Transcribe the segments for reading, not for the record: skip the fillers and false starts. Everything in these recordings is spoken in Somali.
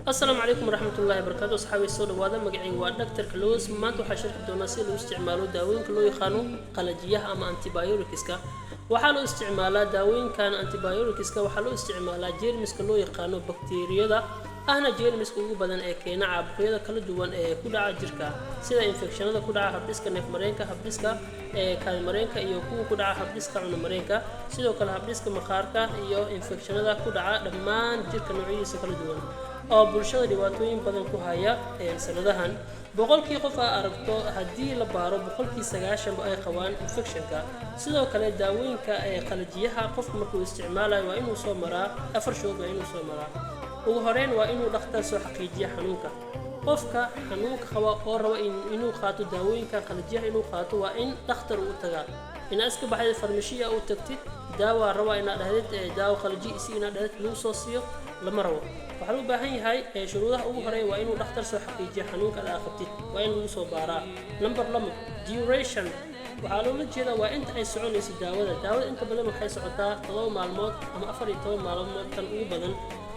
السلام عليكم ورحمة الله وبركاته. أصحابي الصوت وهذا مقعي ودكتور كلوز ما تحشر دونا سيلو استعماله داوين كلو يخانو قلجية أما أنتيبايوريكسكا وحالو استعماله داوين كان أنتيبايوريكسكا وحالو استعماله جيرمس كلو يخانو بكتيريا دا أهنا جيرمس كلو بدن كينا عبقية كل دوان كودا عجركا سيدا إنفكشن هذا كودا حبسكا نف مرينكا حبسكا كان مرينكا إيو كودا حبسكا عن مرينكا سيدا كل حبسكا مخاركا إيو إنفكشن هذا كودا دمان جيركا نوعية سكال دوان oo bulshada dhibaatooyin badan ku haya sanadahan boqolkii qof aragto hadii la baaro boqolkii 90 ay qabaan infectionka sidoo kale daawooyinka qalajiyaha qofka markuu isticmaalayo waa inuu soo maraa afar shoog waa inuu soo maraa ugu horeyn waa inuu dhakhtar soo xaqiijiyo xanuunka qofka xanuunka qaba oo raba inuu qaato daawooyinka qalajiyaha inuu qaato waa in dhakhtar uu tagaa in aska baxay farmashiya uu tagtid daawo raba inaad dhahdid daawo qalaji si inaad dhahdid loo soo siiyo lama rabo waxaa loo baahan yahay shuruudaha ugu horeeya waa inuu dhakhtar soo xaqiijiyo xanuunka aad qabtid waa in lagu soo baaraa number 2 duration waxaa loola jeedaa waa inta ay soconayso daawada inta badan waxay socotaa 7 maalmood ama 14 maalmood tan ugu badan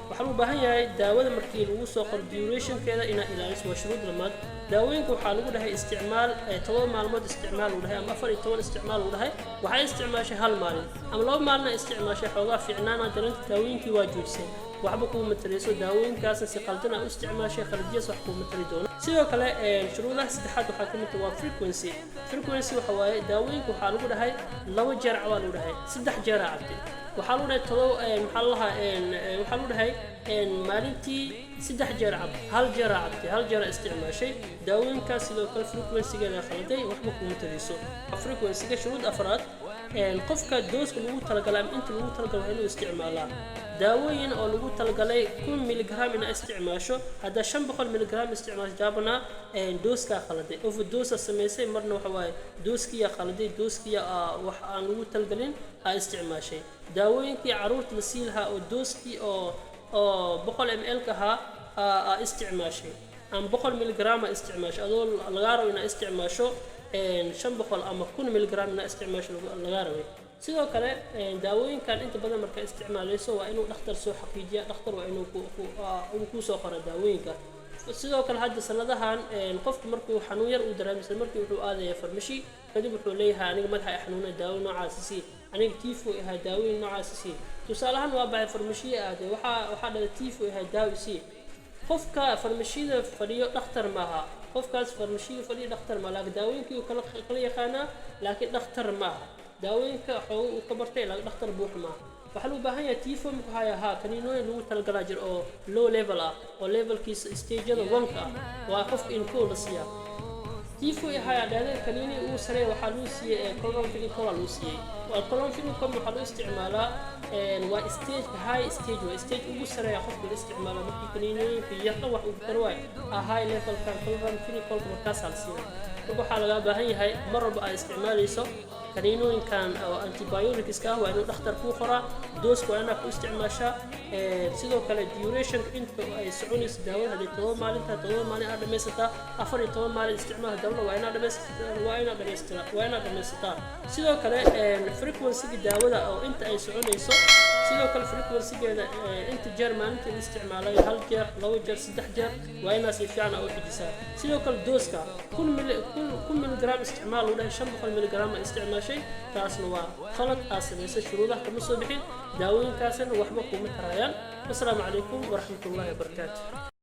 waxaa loo baahan yahay daawada markii lagu soo qor durationkeeda inaad ilaaliso waa shuruud lamaad daawooyinka waxaa lagu dhahay isticmaal 7 maalmood isticmaal uu dhahay ama 14 isticmaal uu dhahay waxay isticmaashay hal maalin ama 2 maalin isticmaashay xoogaa fiicnaana dareenta daawooyinkii waa joojisay waxba ku mataleyso daawooyinkaas si qaldan ah u isticmaashay khaladiyaas wax ku matali doono sidoo kale shuruudaha saddexaad waxaa kamid ah frequency waxa waaye daawooyinka waxaa lagu dhahay 2 jeer waa lagu dhahay 3 jeer cabtay waxaa lagu dhahay waxaa lagu dhahay maalintii 3 jeer cab hal jeer cabtay hal jeer isticmaashay daawooyinkaas sidoo kale frequency-geeda khaladay waxba ku mataleyso frequency-ga shuruud afraad qofka dooska lagu talagalay inta lagu talagalay inuu isticmaalaa daawooyin oo lagu talagalay 1 miligram in isticmaasho hada 500 miligram isticmaal jaabana dooska khaladay overdose sameysay marna waxa waaye dooskiya khaladay dooskiya wax aan lagu talagalin ay isticmaashay daawooyinkii caruurta la siilha oo dooski oo 100 ml ka isticmaashay am 100 miligram isticmaasho adoo laga rabo in isticmaasho 500 ama 1 miligram in isticmaasho laga rabo sidoo kale daawooyinkan inta badan marka isticmaalayso waa inuu dhakhtar soo xaqiijiyo dhakhtar waa inuu ku soo qoro daawooyinka sidoo kale hadda sanadahan qofku markuu xanuun yar uu dareemo markii wuxuu aadaya farmashi kadib wuxuu leeyahay aniga madaxa ay xanuuna daawo noocaas si aniga tifo ah daawooyin noocaas si tusaalahan waa baa farmashi aad waxa dhalay tifo ah daawo si qofka farmashida fadhiyo dhakhtar maaha qofkaas farmashiga fadhiyo dhakhtar ma laga daawooyinkii kala yaqaana laakiin dhakhtar maaha daawooyinka uu ka bartay la dhakhtar buux ma waxa loo baahan yahay tifo ku haya kaniinooyin lagu talgalaa jir oo low level ah oo levelkiisa stage-da 1 ah waa qof in ku la siiya tifo haya dhalay kaniini uu sare waxa loo siiyay chloramphenicol loo siiyay waa chloramphenicol waxa loo isticmaalaa waa stage high stage waa stage ugu sareeya qofka isticmaala markii kaniinooyinka yaqaan wax uu darwaay high level kan chloramphenicol markaas la siiyo waxa laga baahan yahay mar walba ay isticmaalayso kaniinooyin kan oo antibiotics ka waa inuu dhakhtar ku qoraa doos waa inaad ku isticmaashaa sidoo kale duration inta ay soconayso daawada hadii 7 maalin aad dhameysata 14 maalin isticmaal daawada waa inaad dhameysata sidoo kale frequency daawada oo inta ay soconayso sidoo kale frequency-geeda inta jeer maalintii la isticmaalayo hal jeer 2 jeer 3 jeer waa inaad si fiican u xijisaa sidoo kale dooska 1 miligram isticmaal u dhahay 500 miligram isticmaashay taasna waa khalad asamaysa shuruudaha kama soo bixin daawooyinkaasna waxba kuma tarayaan. Assalaamu calaykum waraxmatullaahi wabarakaatuh.